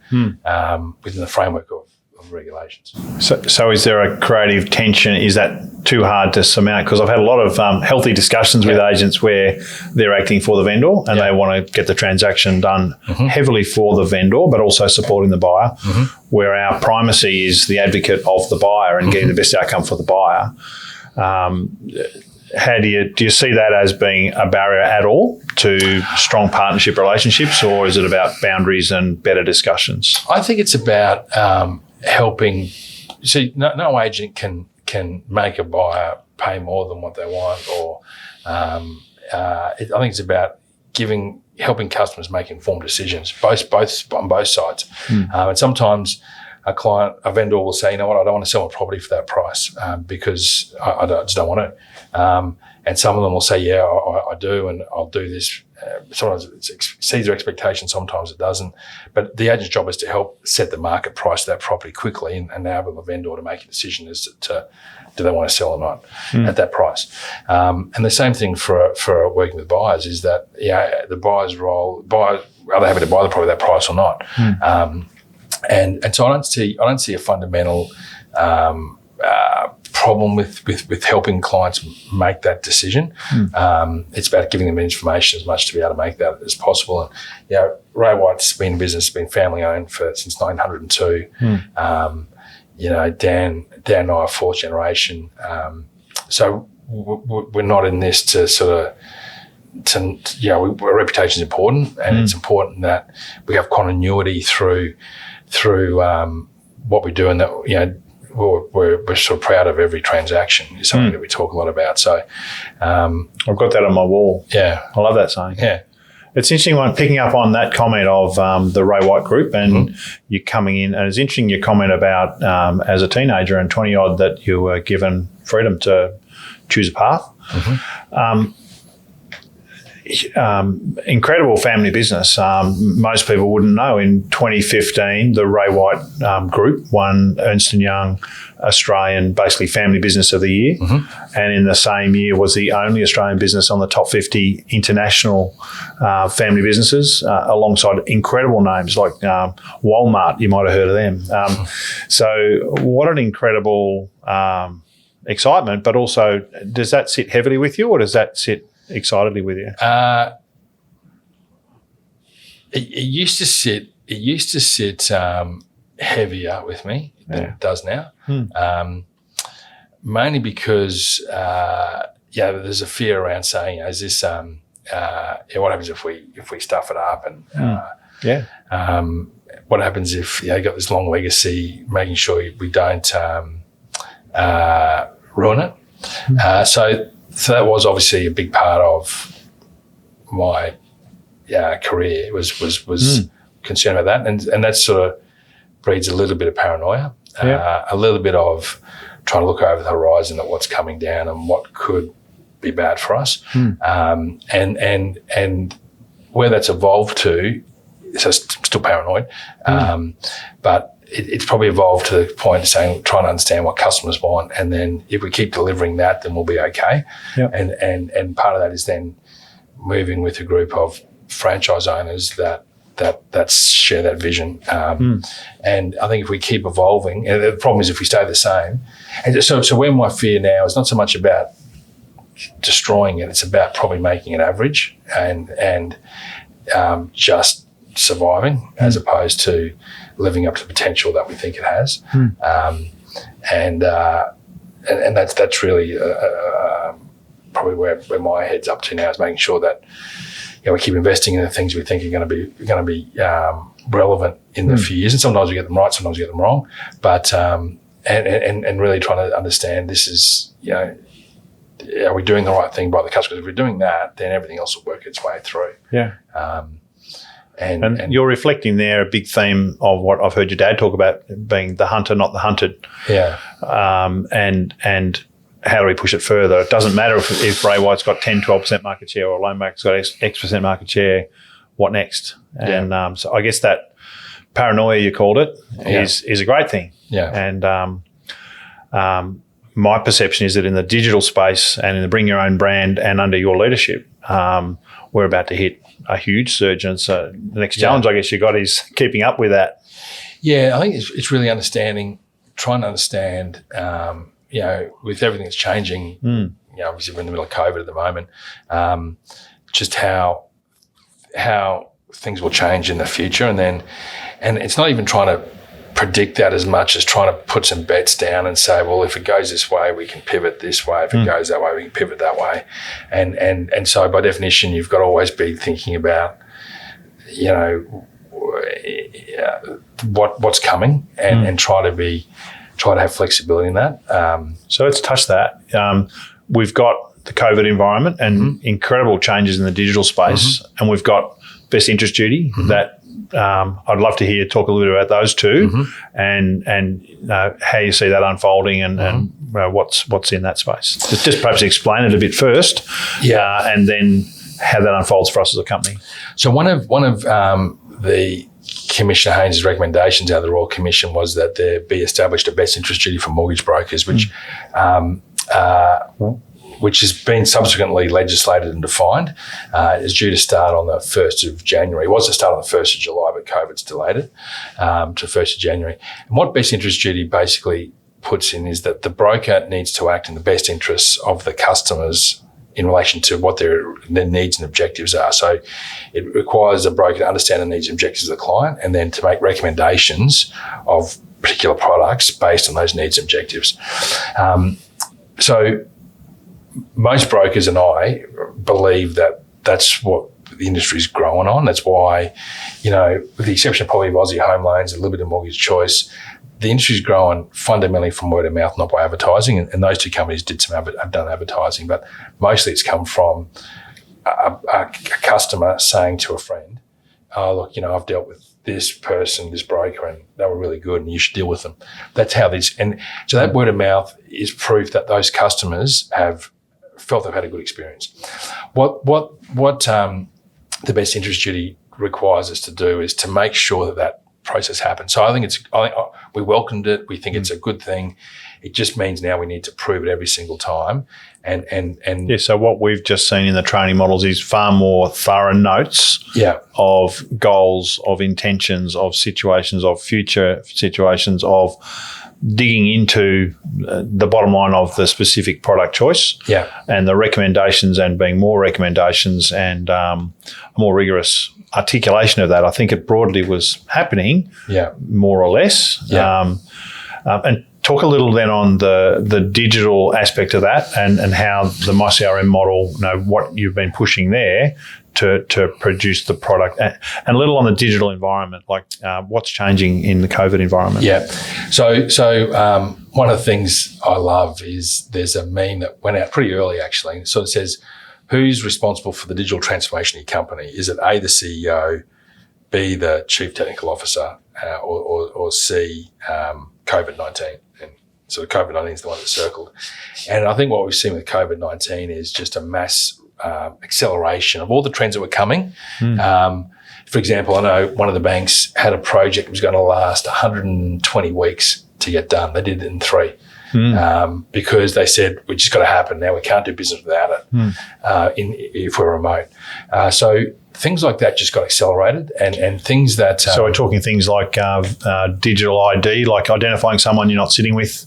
within the framework of regulations. So is there a creative tension? Is that too hard to surmount? Because I've had a lot of healthy discussions with agents where they're acting for the vendor and they want to get the transaction done heavily for the vendor, but also supporting the buyer, where our primacy is the advocate of the buyer and getting the best outcome for the buyer. How do you see that as being a barrier at all to strong partnership relationships, or is it about boundaries and better discussions? I think it's about helping. See, no agent can make a buyer pay more than what they want, or I think it's about helping customers make informed decisions, both on both sides. And sometimes a vendor will say, you know what, I don't want to sell a property for that price because I just don't want to. And some of them will say, yeah, I do, and I'll do this. Sometimes it exceeds their expectations, sometimes it doesn't. But the agent's job is to help set the market price of that property quickly and enable the vendor to make a decision as to do they want to sell or not at that price. And the same thing for working with buyers is that the buyer's role, are they happy to buy the property at that price or not? And so I don't see a fundamental problem with helping clients make that decision. It's about giving them information as much to be able to make that as possible. And Ray White's been in business, been family owned since 1902. Dan and I are fourth generation. So we're not in this to sort of our reputation is important, and it's important that we have continuity through what we do, and that we're sort of proud of every transaction. It's something that we talk a lot about. So I've got that on my wall. Yeah, I love that saying. Yeah, it's interesting picking up on that comment of the Ray White Group and you coming in, and it's interesting your comment about as a teenager and 20 odd that you were given freedom to choose a path. incredible family business. Most people wouldn't know. In 2015, the Ray White Group won Ernst & Young Australian, basically Family Business of the Year. And in the same year was the only Australian business on the top 50 international family businesses, alongside incredible names like Walmart. You might have heard of them. So what an incredible excitement, but also does that sit heavily with you or does that sit excitedly with you? It used to sit heavier with me than it does now. Mainly because there's a fear around saying, is this what happens if we stuff it up and what happens if you got this long legacy, making sure we don't ruin it. So that was obviously a big part of my career was concerned about that, and that sort of breeds a little bit of paranoia, a little bit of trying to look over the horizon at what's coming down and what could be bad for us, and where that's evolved to. So still paranoid, but it's probably evolved to the point of saying, trying to understand what customers want, and then if we keep delivering that, then we'll be okay. And part of that is then moving with a group of franchise owners that share that vision. And I think if we keep evolving, and the problem is if we stay the same. And so where my fear now is not so much about destroying it; it's about probably making it average and just surviving, as opposed to living up to the potential that we think it has. And that's really probably where my head's up to now, is making sure that we keep investing in the things we think are going to be relevant in the few years. And sometimes we get them right, sometimes we get them wrong. But and really trying to understand, this is, are we doing the right thing by the customers? If we're doing that, then everything else will work its way through. And you're reflecting there a big theme of what I've heard your dad talk about, being the hunter, not the hunted. And how do we push it further? It doesn't matter if Ray White's got 10, 12% market share or Loan Market's got X% market share. What next? And so I guess that paranoia, you called it, is a great thing. And my perception is that in the digital space and in the bring your own brand and under your leadership, we're about to hit a huge surge. And so the next challenge I guess you got is keeping up with that. I think it's really trying to understand, with everything that's changing, obviously we're in the middle of COVID at the moment, just how things will change in the future. And it's not even trying to predict that as much as trying to put some bets down and say, well, if it goes this way, we can pivot this way. If it goes that way, we can pivot that way. And so by definition, you've got to always be thinking about, what's coming and try to have flexibility in that. So let's touch that. We've got the COVID environment and incredible changes in the digital space, and we've got best interest duty that I'd love to talk a little bit about those two and how you see that unfolding and what's in that space. Just perhaps explain it a bit first, and then how that unfolds for us as a company. So one of the Commissioner Haynes' recommendations out of the Royal Commission was that there be established a best interest duty for mortgage brokers, which has been subsequently legislated and defined. Is due to start on the 1st of January. It was to start on the 1st of July, but COVID's delayed it to 1st of January. And what best interest duty basically puts in is that the broker needs to act in the best interests of the customers in relation to what their needs and objectives are. So it requires a broker to understand the needs and objectives of the client and then to make recommendations of particular products based on those needs and objectives. So most brokers and I believe that that's what the industry's growing on. That's why, with the exception of probably of Aussie Home Loans, a little bit of Mortgage Choice, the industry's growing fundamentally from word of mouth, not by advertising. And those two companies have done advertising, but mostly it's come from a customer saying to a friend, "Oh, look, I've dealt with this person, this broker, and they were really good, and you should deal with them." That's how and so that word of mouth is proof that those customers have felt they've had a good experience. What the best interest duty requires us to do is to make sure that process happens. So I think we welcomed it. We think it's a good thing. It just means now we need to prove it every single time. And so what we've just seen in the training models is far more thorough notes of goals, of intentions, of situations, of future situations, of digging into the bottom line of the specific product choice and the recommendations, and being more recommendations and a more rigorous articulation of that. I think it broadly was happening more or less. And talk a little then on the digital aspect of that and how the My CRM model, what you've been pushing there to produce the product, and a little on the digital environment, like what's changing in the COVID environment. So one of the things I love is there's a meme that went out pretty early actually. So it says, who's responsible for the digital transformation of your company? Is it A, the CEO, B, the chief technical officer, or C, COVID-19? And so COVID-19 is the one that's circled. And I think what we've seen with COVID-19 is just a mass acceleration of all the trends that were coming. For example, I know one of the banks had a project that was going to last 120 weeks to get done. They did it in 3 because they said, we just got to happen now. We can't do business without it if we're remote. So things like that just got accelerated, and things that... so we're talking things like digital ID, like identifying someone you're not sitting with,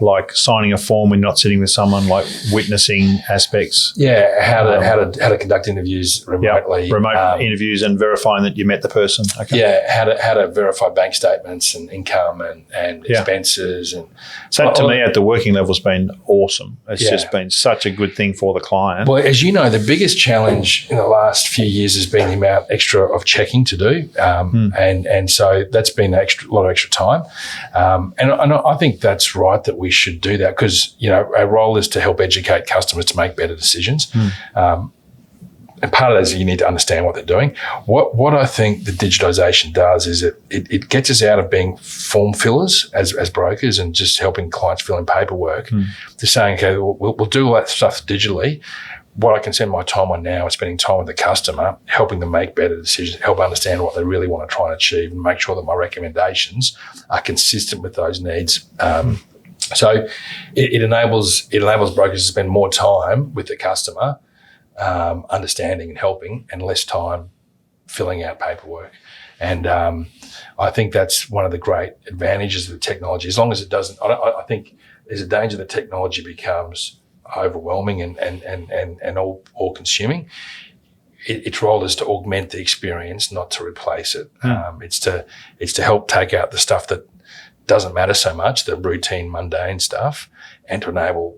like signing a form when you're not sitting with someone, like witnessing aspects. How to conduct interviews remotely. Remote interviews and verifying that you met the person. Okay. How to verify bank statements and income and expenses. And so that, to me, at the working level, has been awesome. It's just been such a good thing for the client. Well, as you know, the biggest challenge in the last few years has been the amount extra of checking to do, and so that's been a lot of extra time, and I think that's right that we should do that, because our role is to help educate customers to make better decisions, and part of that is you need to understand what they're doing. What I think the digitization does is it gets us out of being form fillers as brokers and just helping clients fill in paperwork, to saying, okay, we'll do all that stuff digitally. What I can spend my time on now is spending time with the customer, helping them make better decisions, help understand what they really want to try and achieve, and make sure that my recommendations are consistent with those needs. So it enables brokers to spend more time with the customer, understanding and helping, and less time filling out paperwork. And I think that's one of the great advantages of the technology. As long as it doesn't, I think there's a danger that technology becomes overwhelming and all consuming. Its role is to augment the experience, not to replace it. It's to help take out the stuff that doesn't matter so much, the routine, mundane stuff, and to enable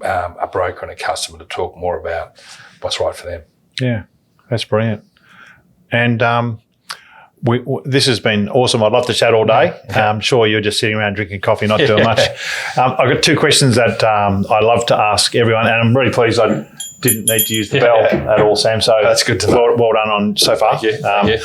a broker and a customer to talk more about what's right for them. Yeah, that's brilliant. And this has been awesome. I'd love to chat all day. I'm sure you're just sitting around drinking coffee, not doing much. I've got 2 questions that I love to ask everyone, and I'm really pleased I didn't need to use the bell at all, Sam. So that's good to know. Well done on so far. Thank you.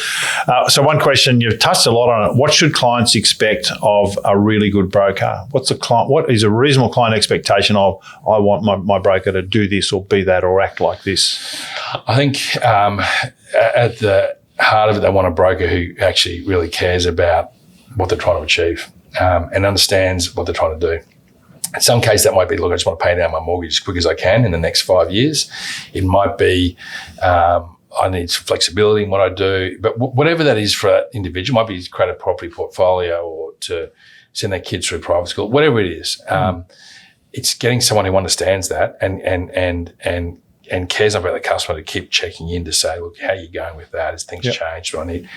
So one question, you've touched a lot on it. What should clients expect of a really good broker? What is a reasonable client expectation of, I want my broker to do this or be that or act like this? I think at the heart of it, they want a broker who actually really cares about what they're trying to achieve, and understands what they're trying to do. In some cases, that might be, look, I just want to pay down my mortgage as quick as I can in the next 5 years. It might be, I need some flexibility in what I do. But whatever that is for that individual, might be to create a property portfolio or to send their kids through private school, whatever it is. It's getting someone who understands that and cares about the customer to keep checking in to say, look, how are you going with that? Has things changed? Do I need...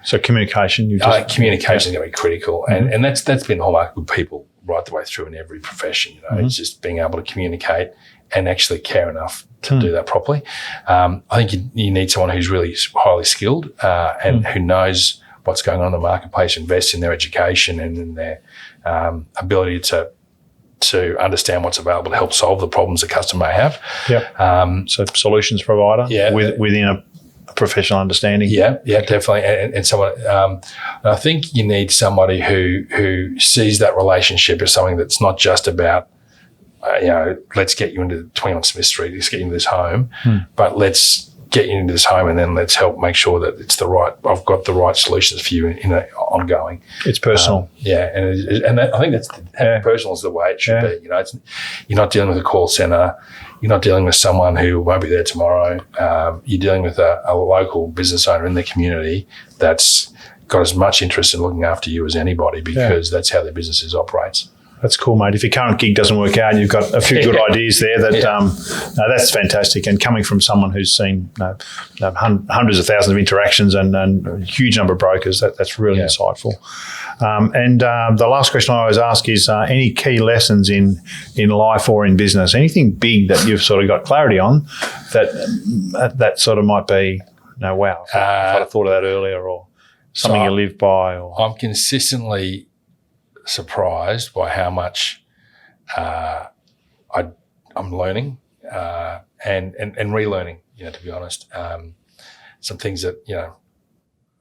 so communication. Communication is going to be critical. And that's been the hallmark of people right the way through in every profession. It's just being able to communicate and actually care enough to do that properly. I think you need someone who's really highly skilled and who knows what's going on in the marketplace, invests in their education and in their ability to understand what's available to help solve the problems the customer may have. So solutions provider within a professional understanding. Yeah, definitely. And someone, I think you need somebody who sees that relationship as something that's not just about let's get you into 21 Smith Street, let's get you into this home, but let's get you into this home and then let's help make sure that I've got the right solutions for you in ongoing. It's personal. I think that's personal is the way it should be. You're not dealing with a call center. You're not dealing with someone who won't be there tomorrow. You're dealing with a local business owner in the community that's got as much interest in looking after you as anybody, because that's how their businesses operates. That's cool, mate. If your current gig doesn't work out, you've got a few good ideas there. That's fantastic. And coming from someone who's seen hundreds of thousands of interactions and a huge number of brokers, that's really insightful. And the last question I always ask is any key lessons in life or in business, anything big that you've sort of got clarity on that sort of might be, wow, if I'd have thought of that earlier, or something you live by? Or I'm consistently surprised by how much I'm learning and relearning, to be honest. Some things that,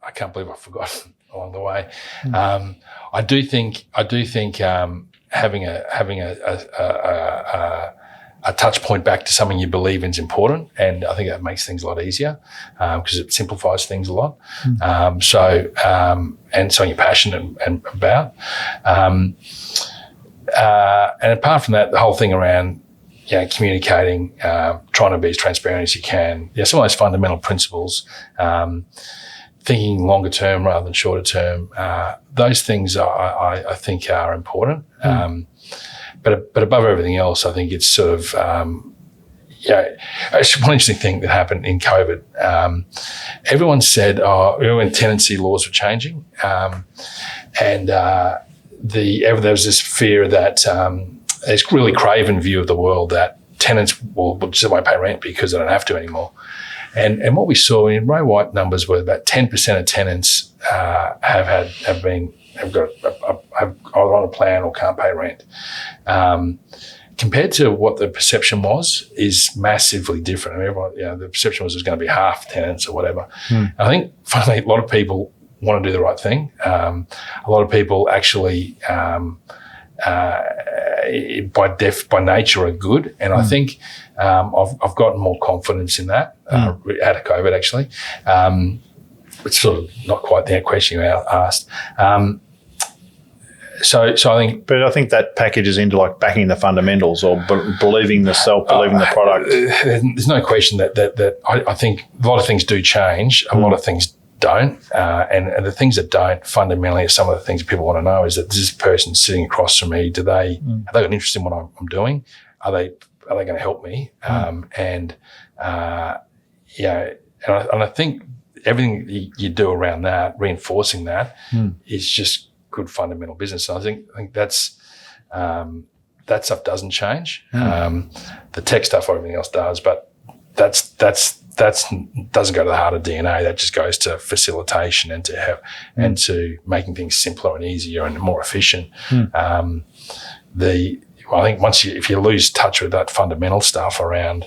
I can't believe I've forgotten along the way. I do think having a touch point back to something you believe in is important, and I think that makes things a lot easier because it simplifies things a lot. And something you're passionate about. And apart from that, the whole thing around communicating, trying to be as transparent as you can. Some of those fundamental principles, thinking longer term rather than shorter term. Those things I think are important. But above everything else, I think it's sort of, it's one interesting thing that happened in COVID. Everyone said, when tenancy laws were changing, and there was this fear that this really craven view of the world that tenants just won't pay rent because they don't have to anymore. And what we saw in Ray White numbers were about 10% of tenants are on a plan or can't pay rent. Compared to what the perception was, is massively different. I mean, everyone, the perception was going to be half tenants or whatever. I think finally a lot of people want to do the right thing. A lot of people actually, by nature, are good, and I think I've gotten more confidence in that out of COVID. Actually, it's sort of not quite the question you asked. So I think, but I think that packages into like backing the fundamentals or believing the product. There's no question that I think a lot of things do change. A lot of things don't, and the things that don't fundamentally are some of the things that people want to know. Is that this person sitting across from me, have they got an interest in what I'm doing? Are they going to help me? And I think everything you do around that, reinforcing that, is just good fundamental business. And I think that's that stuff doesn't change. The tech stuff, everything else does, but that doesn't go to the heart of DNA. That just goes to facilitation and to making things simpler and easier and more efficient. I think if you lose touch with that fundamental stuff around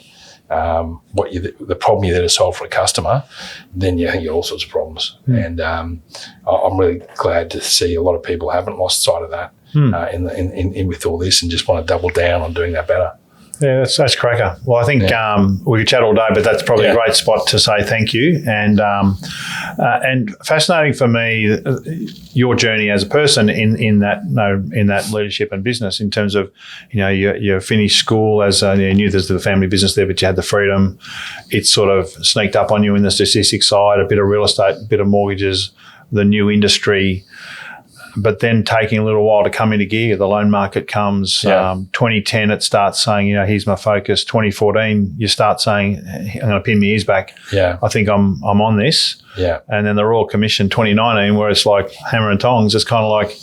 the problem you're there to solve for a customer, then you get all sorts of problems. And I'm really glad to see a lot of people haven't lost sight of that in with all this, and just want to double down on doing that better. Yeah, that's cracker. Well, I think we could chat all day, but that's probably a great spot to say thank you. And fascinating for me, your journey as a person in that leadership and business, in terms of, you finished school as you knew there's the family business there, but you had the freedom. It sort of sneaked up on you in the statistics side, a bit of real estate, a bit of mortgages, the new industry. But then taking a little while to come into gear. The loan market comes. 2010, it starts saying, here's my focus. 2014, you start saying, I'm going to pin my ears back. I think I'm on this. And then the Royal Commission 2019, where it's like hammer and tongs. It's kind of like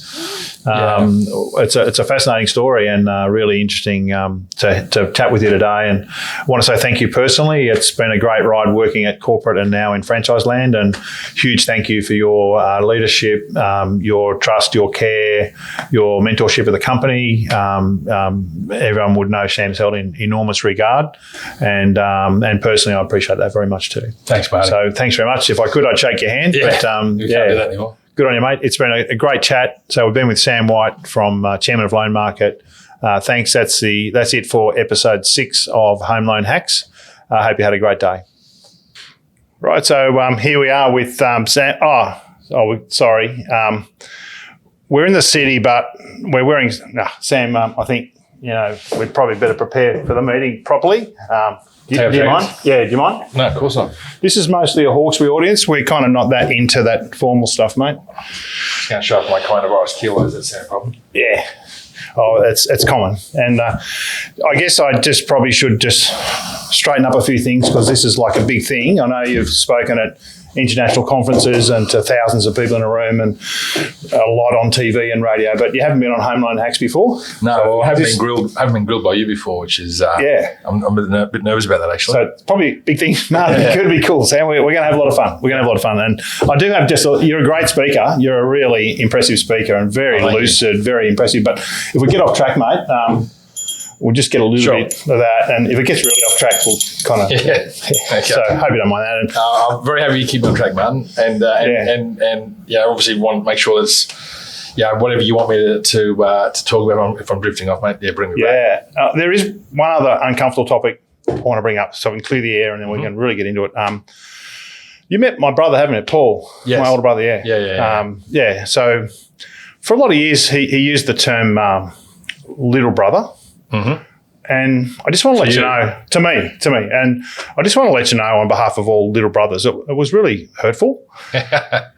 it's a fascinating story, and really interesting to chat with you today. And I want to say thank you personally. It's been a great ride working at corporate and now in franchise land, and huge thank you for your leadership, your trust, your care, your mentorship of the company. Everyone would know Sam's held in enormous regard, and personally I appreciate that very much too. Thanks, Marty. So thanks very much. If I could, I'd shake your hand. But can't do that anymore. Good on you, mate. It's been a great chat. So we've been with Sam White, from Chairman of Loan Market, Thanks. That's it for episode 6 of Home Loan Hacks. I hope you had a great day. Right, so here we are with Sam. Sorry. We're in the city, but we're wearing. Sam, I think we'd probably better prepare for the meeting properly. Do you mind? Yeah, do you mind? No, of course not. This is mostly a Hawkesbury audience. We're kind of not that into that formal stuff, mate. Just going to show off my coronavirus kilos. That's no problem. Yeah. Oh, it's common. And I guess I just probably should just straighten up a few things because this is like a big thing. I know you've spoken at international conferences and to thousands of people in a room and a lot on TV and radio, but you haven't been on Home Loan Hacks before. No, well, I haven't been grilled by you before, which is I'm a bit nervous about that actually. So it's probably a big thing. No, it could be cool, Sam. We're going to have a lot of fun. And I do have you're a great speaker. You're a really impressive speaker and very lucid, very impressive. But if we get off track, mate, we'll just get a little bit of that, and if it gets really off track, we'll kind of. Okay. So hope you don't mind that. And, I'm very happy you keep me on track, Martin, and obviously want to make sure that's whatever you want me to talk about. If I'm drifting off, mate, bring me back. There is one other uncomfortable topic I want to bring up, so we can clear the air, and then we can really get into it. You met my brother, haven't you, Paul? Yes. My older brother. Yeah. So for a lot of years, he used the term little brother. Mm-hmm. And I just want to let you know, to me, and I just want to let you know on behalf of all little brothers, it was really hurtful.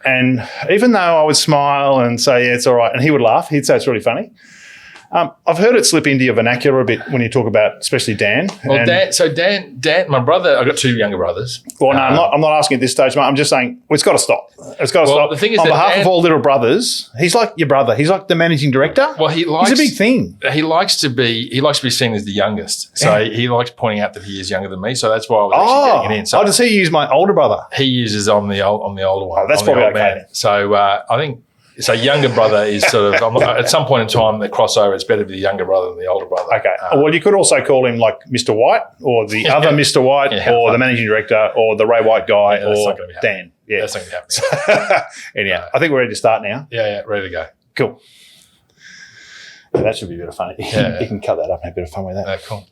And even though I would smile and say, yeah, it's all right, and he would laugh, he'd say it's really funny. I've heard it slip into your vernacular a bit when you talk about, especially Dan. Well, Dan, my brother, I've got 2 younger brothers. Well, no, I'm not asking at this stage, mate. I'm just saying it's got to stop. It's got to stop. The thing is, on behalf of all little brothers, he's like your brother. He's like the managing director. Well, he's a big thing. He likes to be seen as the youngest. So he likes pointing out that he is younger than me. So that's why I was actually getting it in. So does he use my older brother? He uses on the older one. Oh, that's probably okay. Man. So I think. So younger brother is sort of, at some point in time, the crossover, it's better to be the younger brother than the older brother. Okay. Well, you could also call him like Mr. White or the other Mr. White or the managing director or the Ray White guy or Dan. Yeah. That's not going to be happening. Anyhow, I think we're ready to start now. Yeah, ready to go. Cool. Yeah, that should be a bit of fun. You can cut that up and have a bit of fun with that. Cool.